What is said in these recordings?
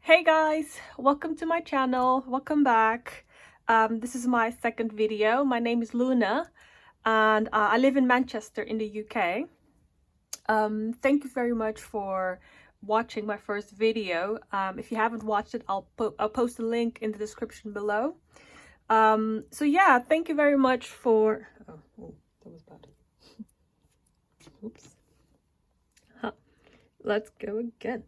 Hey guys, welcome to my channel. Welcome back. This is my second video. My name is Luna and I live in Manchester in the UK. Thank you very much for watching my first video. If you haven't watched it, I'll post a link in the description below. So yeah, thank you very much for... Oh, that was bad. Oops. Huh. Let's go again.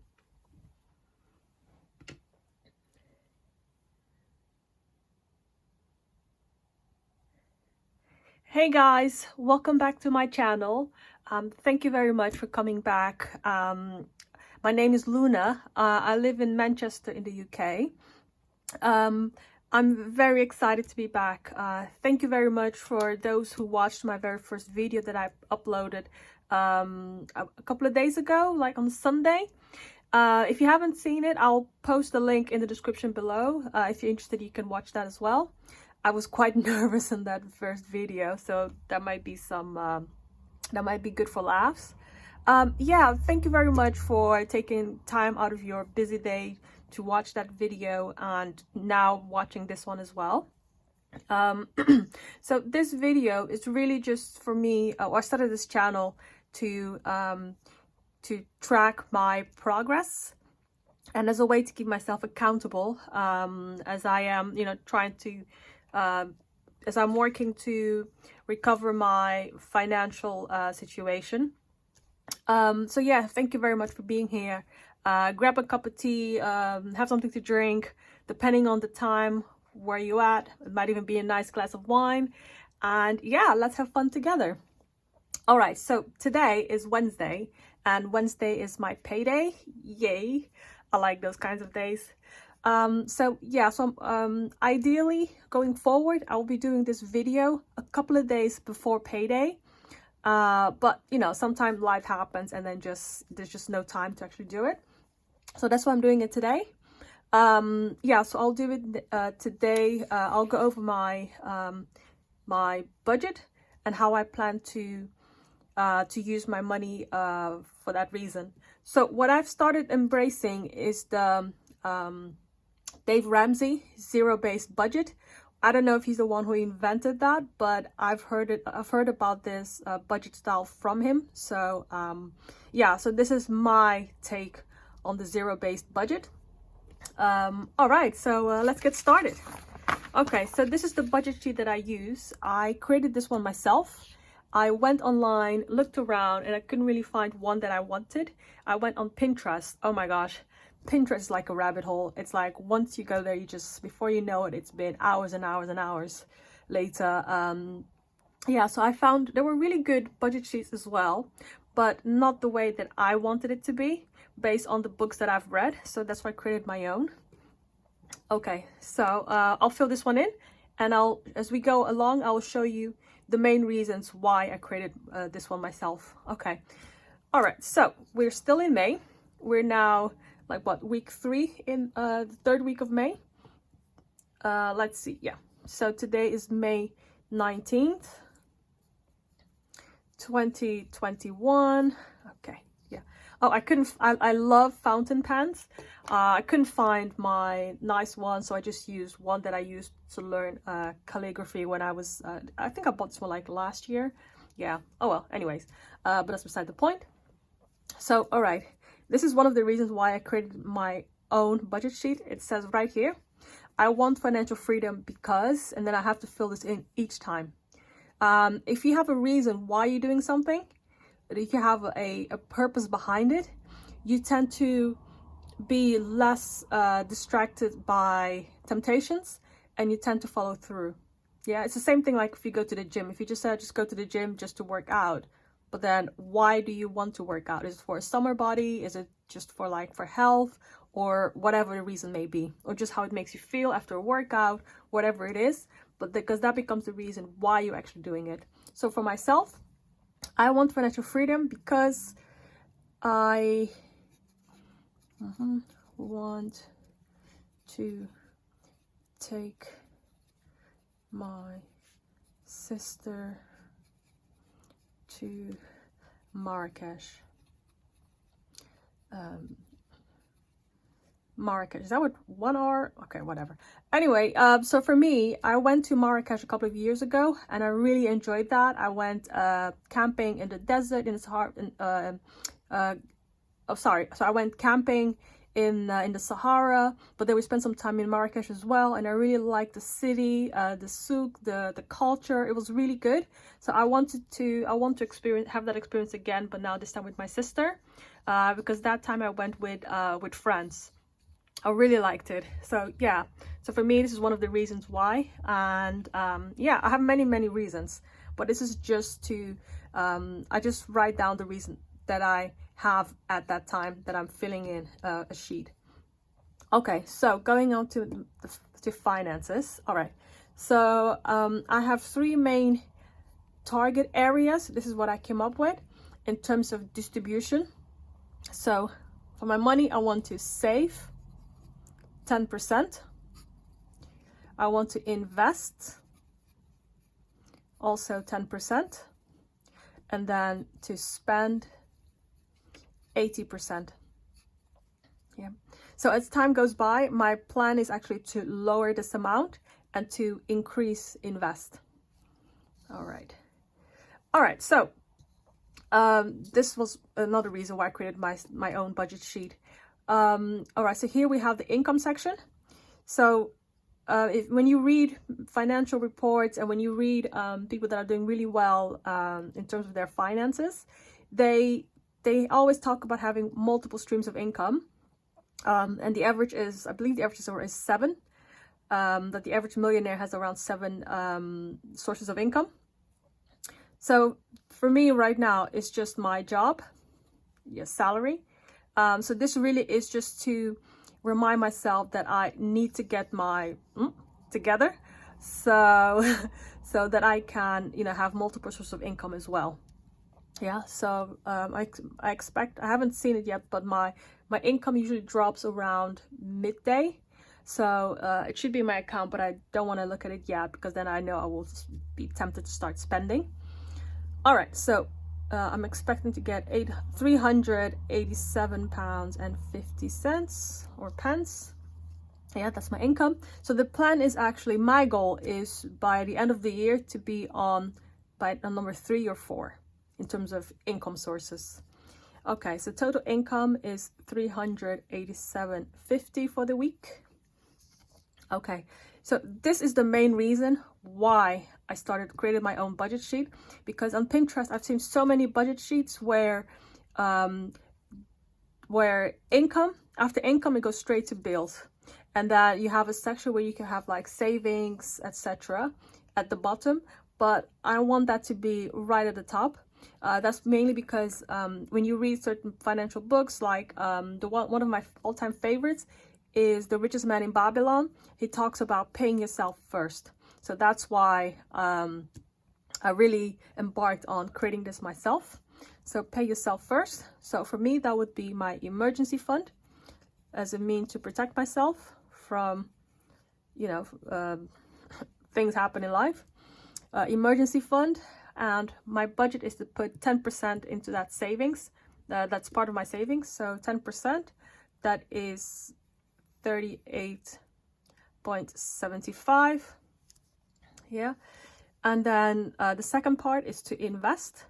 Hey guys, welcome back to my channel. Thank you very much for coming back. My name is Luna. I live in Manchester in the UK. I'm very excited to be back. Thank you very much for those who watched my very first video that I uploaded a couple of days ago, like on Sunday. If you haven't seen it, I'll post the link in the description below. If you're interested, you can watch that as well. I was quite nervous in that first video, so that might be that might be good for laughs. Yeah, thank you very much for taking time out of your busy day to watch that video and now watching this one as well. So this video is really just for me. I started this channel to track my progress and as a way to keep myself accountable, as I am, trying to as I'm working to recover my financial situation. So yeah, thank you very much for being here. Grab a cup of tea, have something to drink, depending on the time where you at. It might even be a nice glass of wine. And yeah, let's have fun together. All right, so today is Wednesday, and Wednesday is my payday. Yay! I like those kinds of days. So ideally going forward, I'll be doing this video a couple of days before payday. But sometimes life happens and then there's just no time to actually do it. So that's why I'm doing it today. Yeah, so I'll do it today. I'll go over my my budget and how I plan to use my money for that reason. So what I've started embracing is the Dave Ramsey zero-based budget. I don't know if he's the one who invented that, but I've heard about this budget style from him. So yeah, so this is my take on the zero-based budget. All right, so let's get started. Okay, so this is the budget sheet that I use. I created this one myself. I went online, looked around, and I couldn't really find one that I wanted. I went on Pinterest. Oh my gosh, Pinterest is like a rabbit hole. It's like once you go there, you just, before you know it, it's been hours and hours and hours later. Yeah, so I found there were really good budget sheets as well, but not the way that I wanted it to be based on the books that I've read. So that's why I created my own. Okay, so I'll fill this one in, and as we go along, I'll show you the main reasons why I created this one myself. Okay, all right, so we're still in May. We're now like what, week 3 in the 3rd week of May. Let's see, yeah, so today is May 19th 2021. Okay, yeah. Oh, I love fountain pens. I couldn't find my nice one, so I just used one that I used to learn calligraphy when I was I think I bought this one like last year. Yeah, oh well, anyways, but that's beside the point. So all right, this is one of the reasons why I created my own budget sheet. It says right here, I want financial freedom because, and then I have to fill this in each time. If you have a reason why you're doing something, if you have a purpose behind it, you tend to be less distracted by temptations, and you tend to follow through. Yeah, it's the same thing like if you go to the gym. If you just go to the gym just to work out, but then why do you want to work out? Is it for a summer body? Is it just for for health, or whatever the reason may be, or just how it makes you feel after a workout, whatever it is, but because that becomes the reason why you're actually doing it. So for myself, I want financial freedom because I want to take my sister to Marrakesh Marrakesh. Is that what 1 hour? Okay, whatever. Anyway, so for me, I went to Marrakesh a couple of years ago, and I really enjoyed that. I went camping in the desert in the Sahara. So I went camping in the Sahara, but then we spent some time in Marrakesh as well, and I really liked the city, the souk, the culture. It was really good. So I want to have that experience again, but now this time with my sister, because that time I went with friends. I really liked it. So yeah, so for me, this is one of the reasons why. And yeah, I have many reasons, but this is just to, I just write down the reason that I have at that time that I'm filling in a sheet. Okay, so going on to finances. All right, so I have 3 main target areas. This is what I came up with in terms of distribution. So for my money, I want to save 10%. I want to invest also 10%, and then to spend 80%. Yeah. So as time goes by, my plan is actually to lower this amount and to increase invest. All right. So this was another reason why I created my own budget sheet. All right, so here we have the income section. So when you read financial reports and when you read people that are doing really well in terms of their finances, they always talk about having multiple streams of income. And the average is, I believe the average is 7. That the average millionaire has around 7 sources of income. So for me right now, it's just my job, salary. So this really is just to remind myself that I need to get my together, so that I can, have multiple sources of income as well. Yeah. So I expect, I haven't seen it yet, but my income usually drops around midday. So it should be in my account, but I don't want to look at it yet because then I know I will be tempted to start spending. All right. So I'm expecting to get £387.50 or pence. Yeah, that's my income. So the plan is actually, my goal is by the end of the year to be on number 3 or 4 in terms of income sources. Okay, so total income is $387.50 for the week. Okay, so this is the main reason why I started creating my own budget sheet, because on Pinterest I've seen so many budget sheets where income, after income it goes straight to bills, and that you have a section where you can have like savings, etc. at the bottom, but I want that to be right at the top. That's mainly because when you read certain financial books, like one of my all-time favorites is The Richest Man in Babylon. He talks about paying yourself first. So that's why I really embarked on creating this myself. So pay yourself first. So for me, that would be my emergency fund as a means to protect myself from, things happen in life. Emergency fund, and my budget is to put 10% into that savings. That's part of my savings. So 10%, that is 38.75. Yeah. And then the second part is to invest,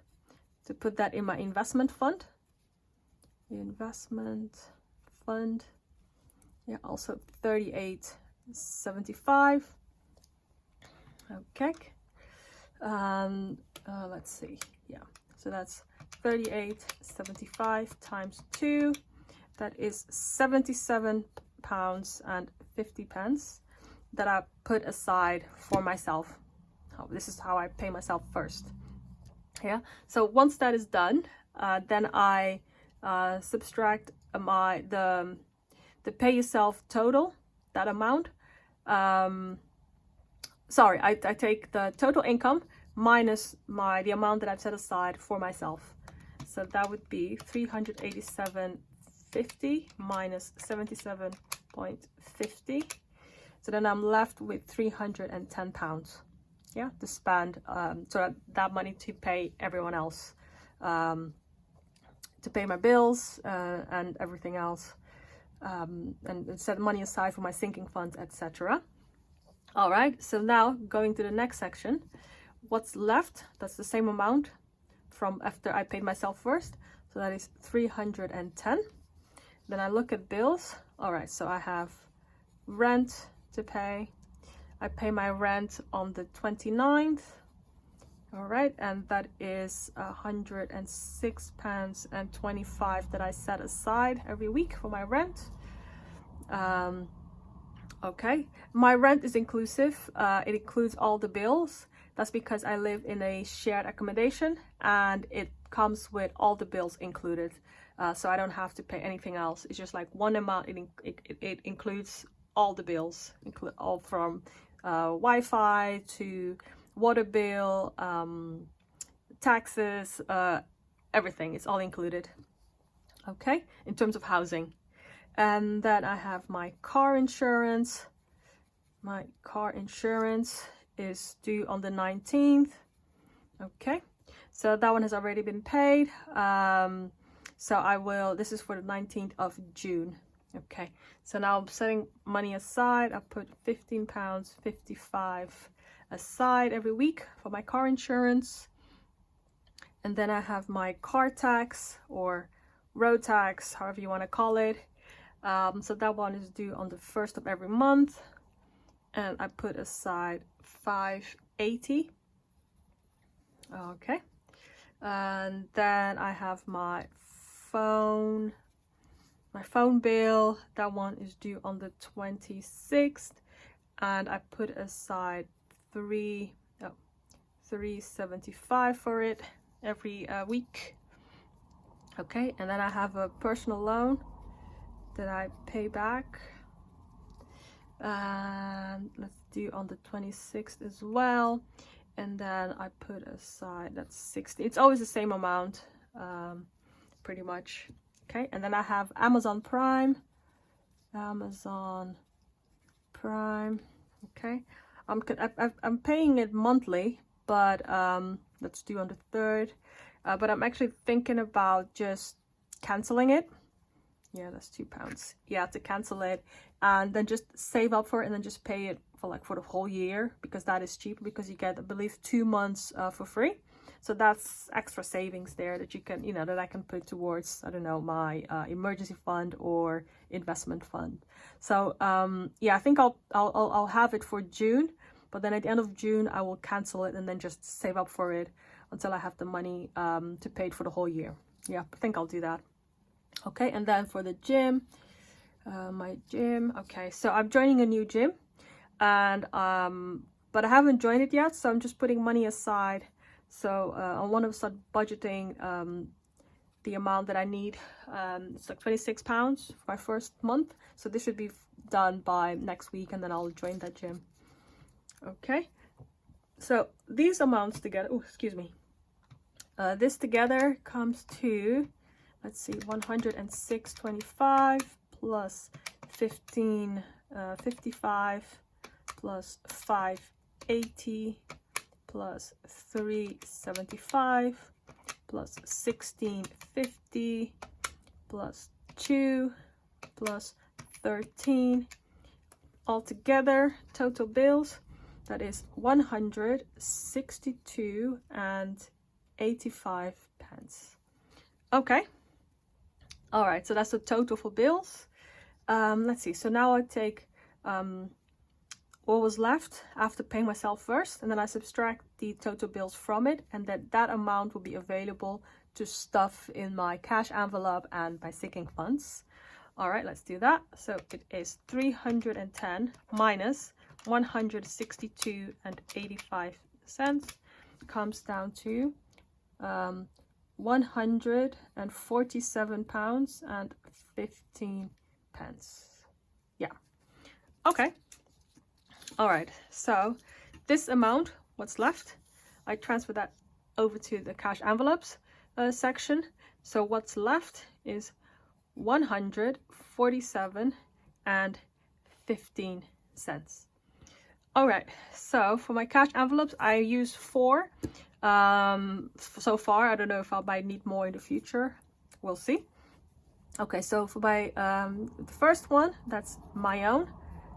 to put that in my investment fund. Yeah, also 38.75. Okay. Let's see. Yeah, so that's 38.75 times 2. That is £77.50 that I put aside for myself. This is how I pay myself first. Yeah. So once that is done, then I subtract the pay yourself total, that amount. Sorry, I take the total income minus the amount that I've set aside for myself. So that would be 387.50 minus 77.50. So then I'm left with £310. Yeah, to spend, so that money to pay everyone else, to pay my bills and everything else. and set money aside for my sinking funds, etc. All right, so now going to the next section, what's left, that's the same amount from after I paid myself first, so that is 310. Then I look at bills. All right, so I have rent to pay. I pay my rent on the 29th. All right, and that is £106.25 that I set aside every week for my rent. Okay, my rent is inclusive. It includes all the bills. That's because I live in a shared accommodation and it comes with all the bills included. So I don't have to pay anything else. It's just like one amount. It includes all the bills, all from Wi-Fi to water bill, taxes, everything. It's all included. Okay, in terms of housing. And then I have my car insurance. My car insurance is due on the 19th. Okay, so that one has already been paid. So this is for the 19th of June. Okay, so now I'm setting money aside. I put £15.55 aside every week for my car insurance. And then I have my car tax or road tax, however you want to call it. So that one is due on the 1st of every month, and I put aside $5.80. Okay, and then I have my phone bill. That one is due on the 26th, and I put aside $3.75 for it every week. Okay, and then I have a personal loan that I pay back, and let's do on the 26th as well, and then I put aside, that's 60. It's always the same amount, pretty much. Okay, and then I have Amazon Prime. Okay, I'm paying it monthly, but that's due on the 3rd, but I'm actually thinking about just canceling it. Yeah, that's £2. Yeah, to cancel it and then just save up for it and then just pay it for the whole year, because that is cheaper, because you get, I believe, 2 months for free. So that's extra savings there that you can, that I can put towards, I don't know, my emergency fund or investment fund. So yeah, I think I'll have it for June, but then at the end of June I will cancel it and then just save up for it until I have the money to pay it for the whole year. Yeah, I think I'll do that. Okay, and then for the gym, my gym. Okay, so I'm joining a new gym, and but I haven't joined it yet, so I'm just putting money aside. So I want to start budgeting the amount that I need. It's like £26 for my first month, so this should be done by next week, and then I'll join that gym. Okay, so these amounts together, oh, excuse me, this together comes to, let's see, 106.25 plus 15.55 plus 5.80 plus 3.75 plus 16.50 plus 2 plus 13. Altogether, total bills, that is 162.85. Okay. All right, so that's the total for bills. Let's see, so now I take what was left after paying myself first, and then I subtract the total bills from it, and that amount will be available to stuff in my cash envelope and my sinking funds. All right, let's do that. So it is 310 minus 162.85 comes down to £147.15. Yeah. Okay. All right. So this amount, what's left, I transfer that over to the cash envelopes section. So what's left is $147.15. All right. So for my cash envelopes, I use 4 so far. I don't know if I might need more in the future. We'll see. Okay, so for my the first one, that's my own,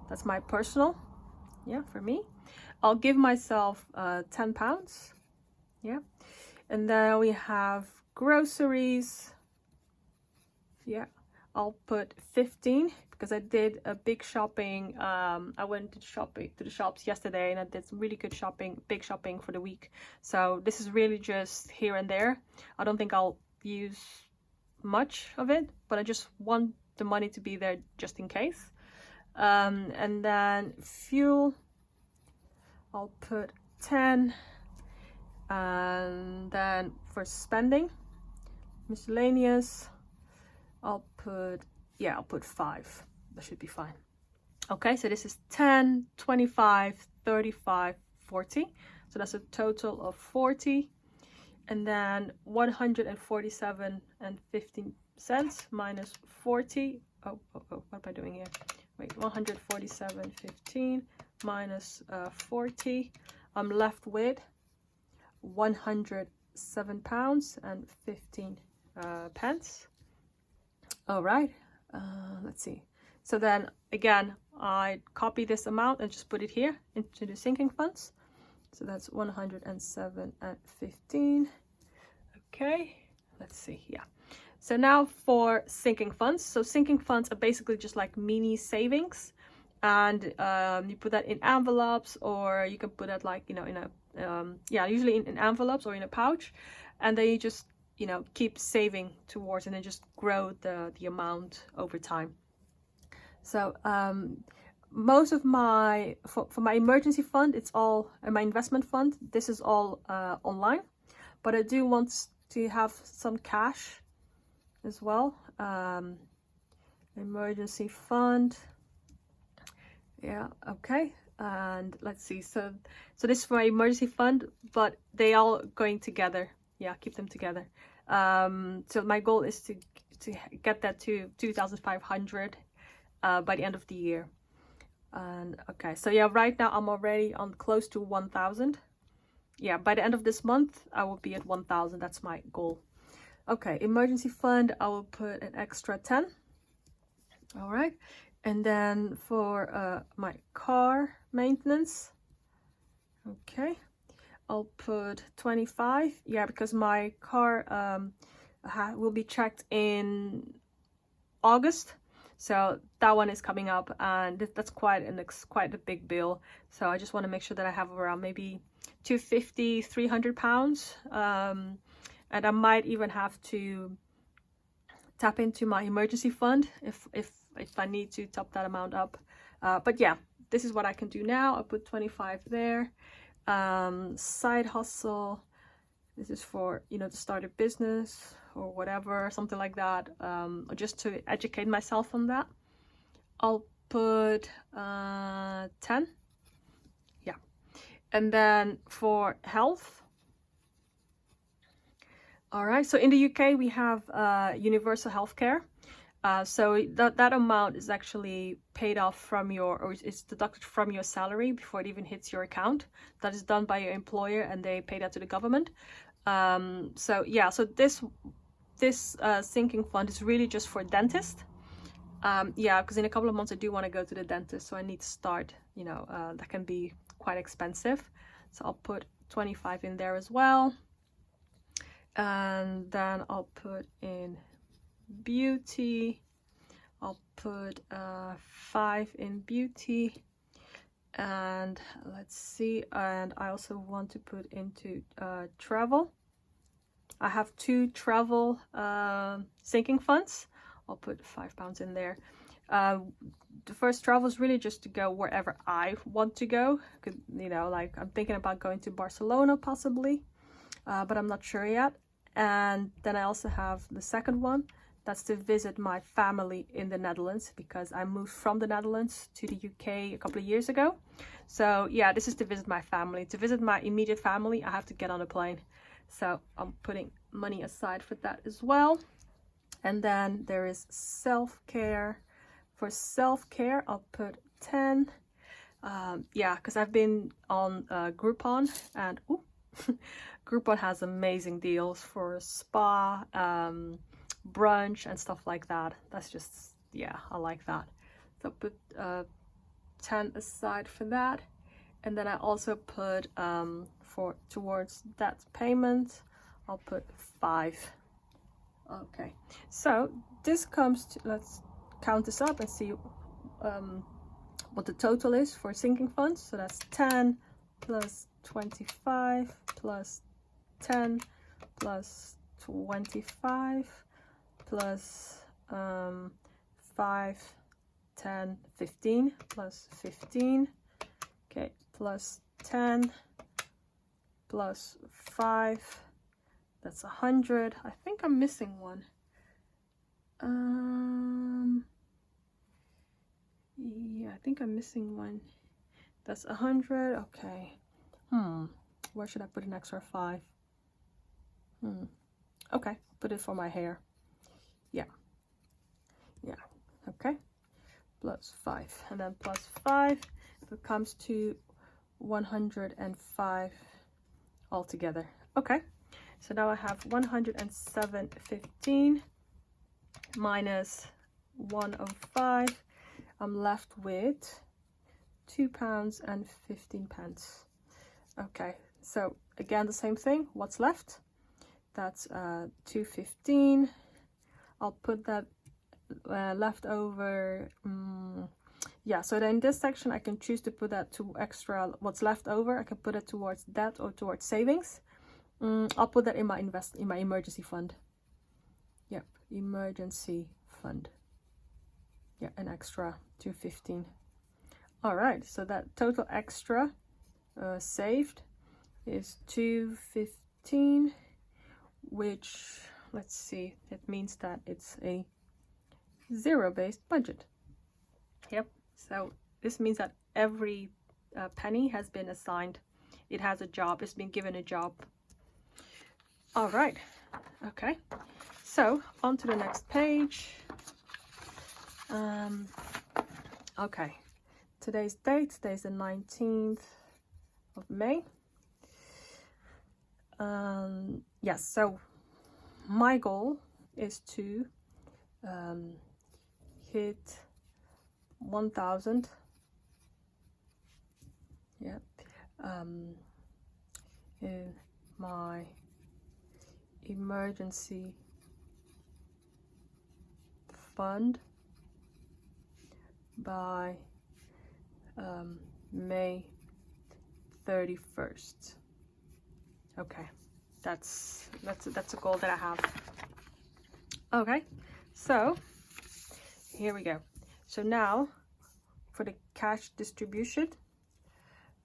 that's my personal, yeah, for me. I'll give myself £10, yeah. And then we have groceries, yeah, I'll put 15 because I did a big shopping. I went to the shops yesterday and I did some really good shopping, big shopping for the week. So this is really just here and there. I don't think I'll use much of it, but I just want the money to be there just in case. And then fuel, I'll put 10. And then for spending, miscellaneous, I'll put 5. That should be fine. Okay, so this is 10, 25, 35, 40. So that's a total of 40. And then 147.15 minus 40. Oh, what am I doing here? Wait, 147.15 minus 40. I'm left with £107.15. All right, let's see. So then again, I copy this amount and just put it here into the sinking funds. So that's 107.15. Okay, let's see. Yeah. So now for sinking funds. So sinking funds are basically just like mini savings, and you put that in envelopes, or you can put that like, you know, in a usually in envelopes or in a pouch, and then you just, you know, keep saving towards and then just grow the amount over time. So most of my for my emergency fund, it's all my investment fund, this is all online, but I do want to have some cash as well. Emergency fund, yeah, okay. And let's see, so this is for my emergency fund, but they all going together, yeah, keep them together. So my goal is to get that to 2,500 by the end of the year. And okay, so yeah, right now I'm already on close to 1,000. Yeah, by the end of this month I will be at 1,000. That's my goal. Okay, emergency fund, I will put an extra 10. All right, and then for my car maintenance, okay, I'll put 25. Yeah, because my car will be checked in August, so that one is coming up, and that's quite a big bill. So I just want to make sure that I have around maybe 250, 300 pounds, and I might even have to tap into my emergency fund if I need to top that amount up. But yeah, this is what I can do now. I put 25 there. Side hustle, this is for, you know, to start a business or whatever, something like that, or just to educate myself on that. I'll put 10. Yeah. And then for health, all right, so in the UK we have universal healthcare. So that amount is actually paid off from or it's deducted from your salary before it even hits your account. That is done by your employer, and they pay that to the government. So yeah, so this sinking fund is really just for dentists. Yeah, because in a couple of months I do want to go to the dentist, so I need to start, you know, that can be quite expensive. So I'll put 25 in there as well. And then I'll put in beauty, I'll put 5 in beauty. And let's see, and I also want to put into travel. I have 2 travel sinking funds. I'll put £5 in there. The first travel is really just to go wherever I want to go. You know, like I'm thinking about going to Barcelona possibly, but I'm not sure yet. And then I also have the second one, that's to visit my family in the Netherlands, because I moved from the Netherlands to the UK a couple of years ago. So yeah, this is to visit my family. To visit my immediate family, I have to get on a plane. So I'm putting money aside for that as well. And then there is self-care. For self-care, I'll put 10. Yeah, because I've been on Groupon, and Groupon has amazing deals for spa, brunch and stuff like that. That's just, yeah, I like that. So put 10 aside for that. And then I also put towards that payment, I'll put 5. Okay, so this comes to, let's count this up and see what the total is for sinking funds. So that's 10 plus 25 plus 10 plus 25 plus 5, 10, 15 plus 15. Okay, plus 10 plus 5. That's 100. I think I'm missing one. Yeah, I think I'm missing one. That's 100. Okay. Where should I put an extra 5? Okay, put it for my hair. Yeah. Okay. Plus 5, and then plus 5. It comes to 105 altogether. Okay. So now I have 107.15 minus 105. I'm left with £2.15. Okay, so again the same thing. What's left? That's 2.15. I'll put that left over. Yeah, so then in this section I can choose to put that to extra. What's left over, I can put it towards debt or towards savings. I'll put that in my emergency fund. Yep, emergency fund. Yeah, an extra 2.15. All right, so that total extra saved is 2.15, which, let's see, it means that it's a zero-based budget. Yep, so this means that every penny has been assigned. It has a job, it's been given a job. All right, okay, so on to the next page. Okay, today's date, today's the 19th of May. Yes, so my goal is to hit 1,000. Yeah, in my emergency fund by May 31st. Okay, that's a goal that I have. Okay, so here we go. So now for the cash distribution.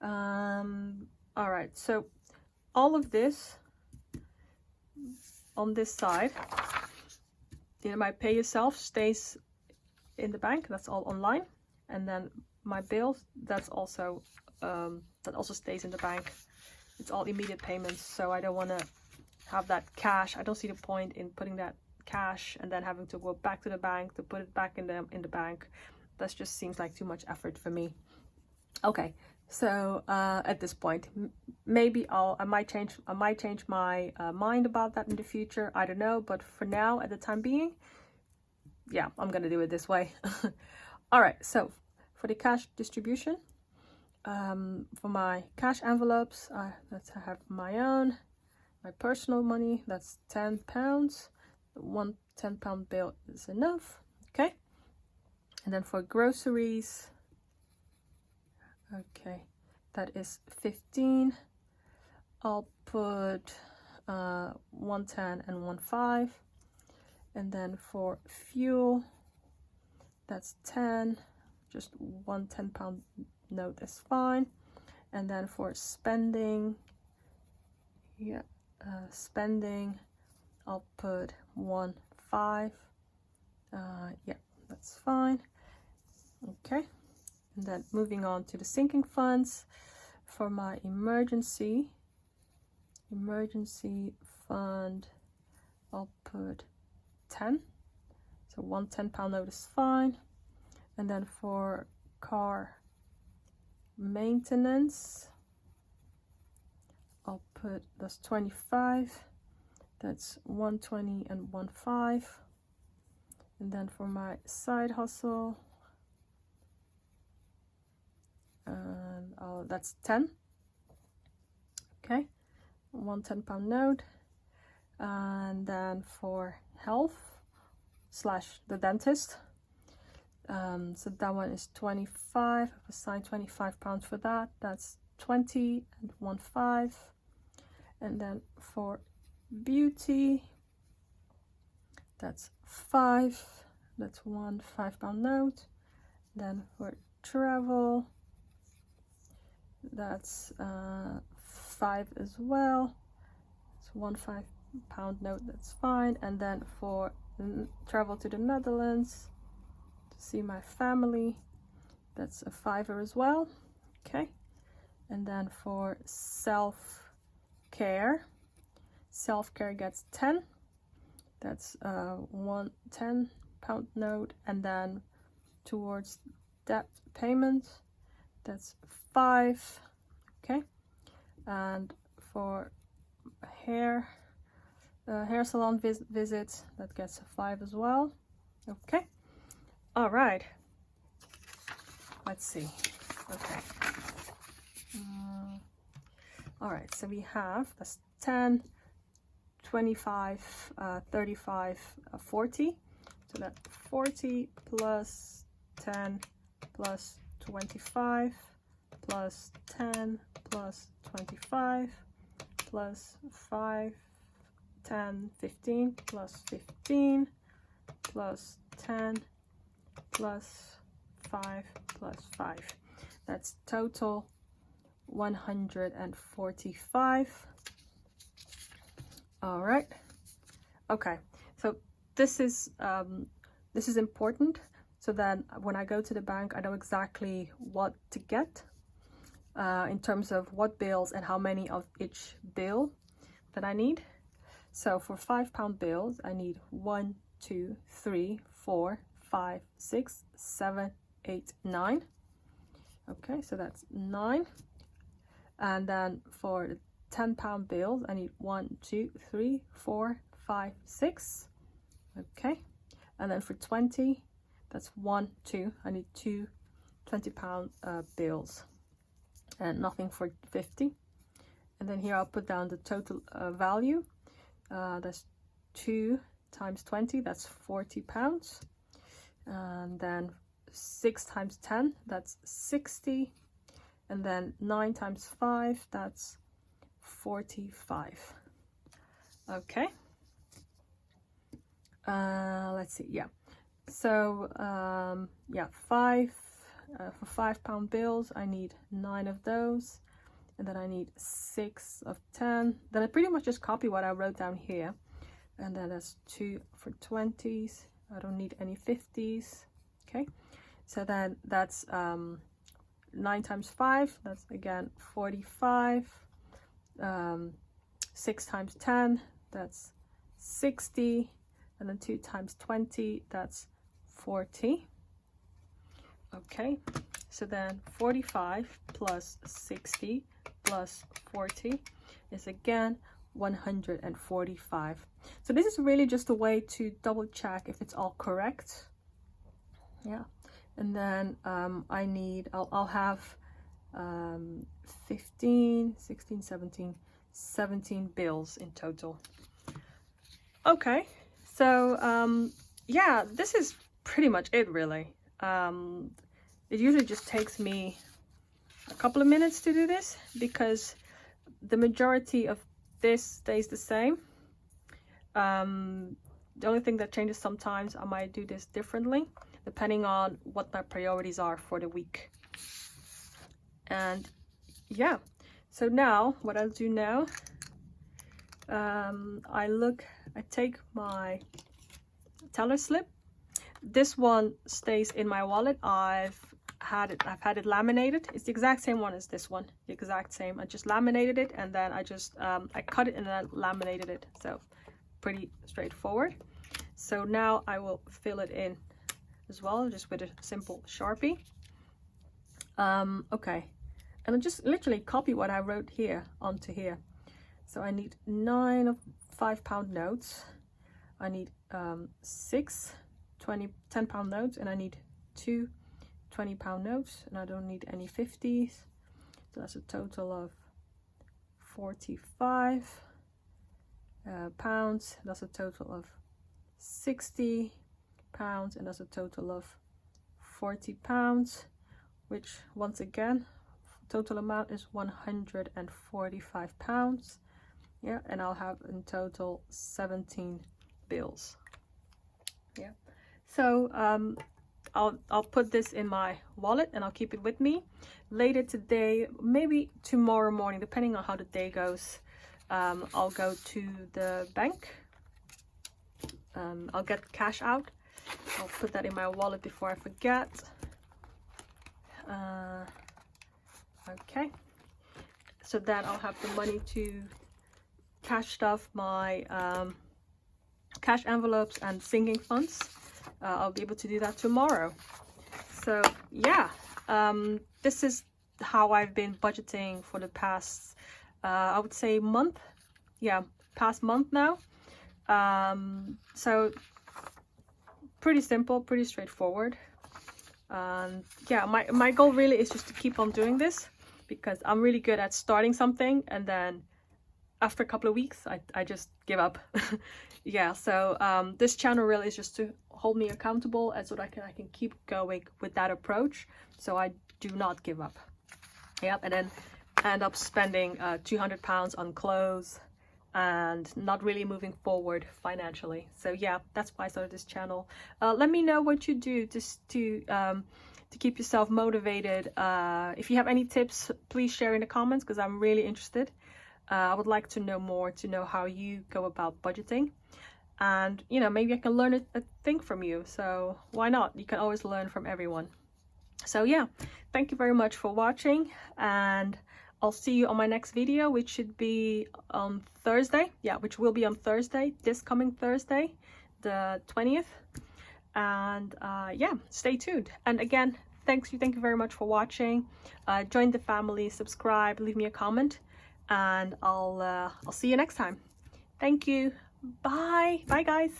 All right, so all of this on this side, you know, my pay yourself stays in the bank. That's all online. And then my bills, that also stays in the bank. It's all immediate payments, so I don't want to have that cash. I don't see the point in putting that cash and then having to go back to the bank to put it back in the bank. That just seems like too much effort for me. Okay, so at this point, maybe I might change my mind about that in the future. I don't know, but for now, at the time being, yeah, I'm gonna do it this way. All right, so for the cash distribution, for my cash envelopes, I have my own, my personal money. That's £10. One £10 bill is enough. Okay, and then for groceries, okay, that is 15. I'll put 110 and 15. And then for fuel, that's 10. Just one £10 note is fine. And then for spending, yeah, spending, I'll put 15. Yeah, that's fine. Okay. And then moving on to the sinking funds, for my emergency fund, I'll put 10. So one £10 note is fine. And then for car maintenance, I'll put, that's 25. That's 120 and 15. And then for my side hustle, and that's 10. Okay, one £10 note. And then for health / the dentist, so that one is 25. I've assigned £25 for that. That's 20 and 1 5. And then for beauty, that's 5. That's one £5 note. Then for travel, that's 5 as well. It's one £5 note. That's fine. And then for travel to the Netherlands to see my family, that's a £5 as well. Okay. And then for self-care gets 10. That's one £10 note. And then towards debt payment, that's 5. Okay. And for hair salon visit, that gets a 5 as well. Okay. All right. Let's see. Okay. All right, so we have that's 10, 25, 35, 40. So that's 40 plus 10 plus 25 plus 10 plus 25 plus 5, 10, 15 plus 15 plus 10 plus 5 plus 5. That's total 145. All right. Okay. So this is important, so that when I go to the bank, I know exactly what to get in terms of what bills and how many of each bill that I need. So for £5 bills, I need 1, 2, 3, 4, 5, 6, 7, 8, 9. Okay, so that's 9. And then for £10 bills, I need 1, 2, 3, 4, 5, 6. Okay. And then for 20, that's 1, 2. I need 2 £20 bills, and nothing for 50. And then here I'll put down the total value. That's 2 times 20, that's £40. And then 6 times 10, that's 60. And then 9 times 5, that's 45. Okay. Let's see. Yeah. So yeah, 5 for £5 bills, I need 9 of those, and then I need 6 of 10. Then I pretty much just copy what I wrote down here, and then that's 2 for 20s. I don't need any 50s. Okay. So then that's 9 times 5, that's again 45. 6 times 10, that's 60. And then 2 times 20, that's 40. Okay, so then 45 plus 60 plus 40 is again 145. So this is really just a way to double check if it's all correct. Yeah. And then I'll have 15, 16, 17 bills in total. Okay, so yeah, this is pretty much it really. It usually just takes me a couple of minutes to do this, because the majority of this stays the same. The only thing that changes, sometimes I might do this differently depending on what my priorities are for the week. And yeah, so now what I'll do now, I take my teller slip. This one stays in my wallet. I've had it laminated. It's the exact same one as this one, the exact same. I just laminated it, and then I just I cut it and then laminated it. So pretty straightforward. So now I will fill it in as well, just with a simple Sharpie. Okay, and I just literally copy what I wrote here onto here. So I need 9 of £5 notes. I need 6 10-pound notes, and I need 2 20-pound notes, and I don't need any 50s. So that's a total of 45 pounds. That's a total of 60 pounds, and that's a total of 40 pounds, which once again, total amount is 145 pounds. Yeah, and I'll have in total 17 bills. Yeah, so I'll put this in my wallet and I'll keep it with me. Later today, maybe tomorrow morning, depending on how the day goes, I'll go to the bank. I'll get cash out. I'll put that in my wallet before I forget. Okay, so that I'll have the money to cash stuff my cash envelopes and sinking funds. I'll be able to do that tomorrow. So yeah, this is how I've been budgeting for the past I would say month. Yeah, past month now. So pretty simple, pretty straightforward. Yeah, my goal really is just to keep on doing this, because I'm really good at starting something and then after a couple of weeks I just give up. Yeah, so this channel really is just to hold me accountable, and so that I can keep going with that approach, so I do not give up. Yep, and then end up spending 200 pounds on clothes and not really moving forward financially. So yeah, that's why I started this channel. Let me know what you do just to keep yourself motivated. If you have any tips, please share in the comments, because I'm really interested. I would like to know more, to know how you go about budgeting, and you know, maybe I can learn a thing from you. So why not? You can always learn from everyone. So yeah, thank you very much for watching, and I'll see you on my next video, which should be on Thursday. Yeah, which will be on Thursday, this coming Thursday, the 20th. And yeah, stay tuned. And again, thank you very much for watching. Join the family, subscribe, leave me a comment, and I'll see you next time. Thank you. Bye guys.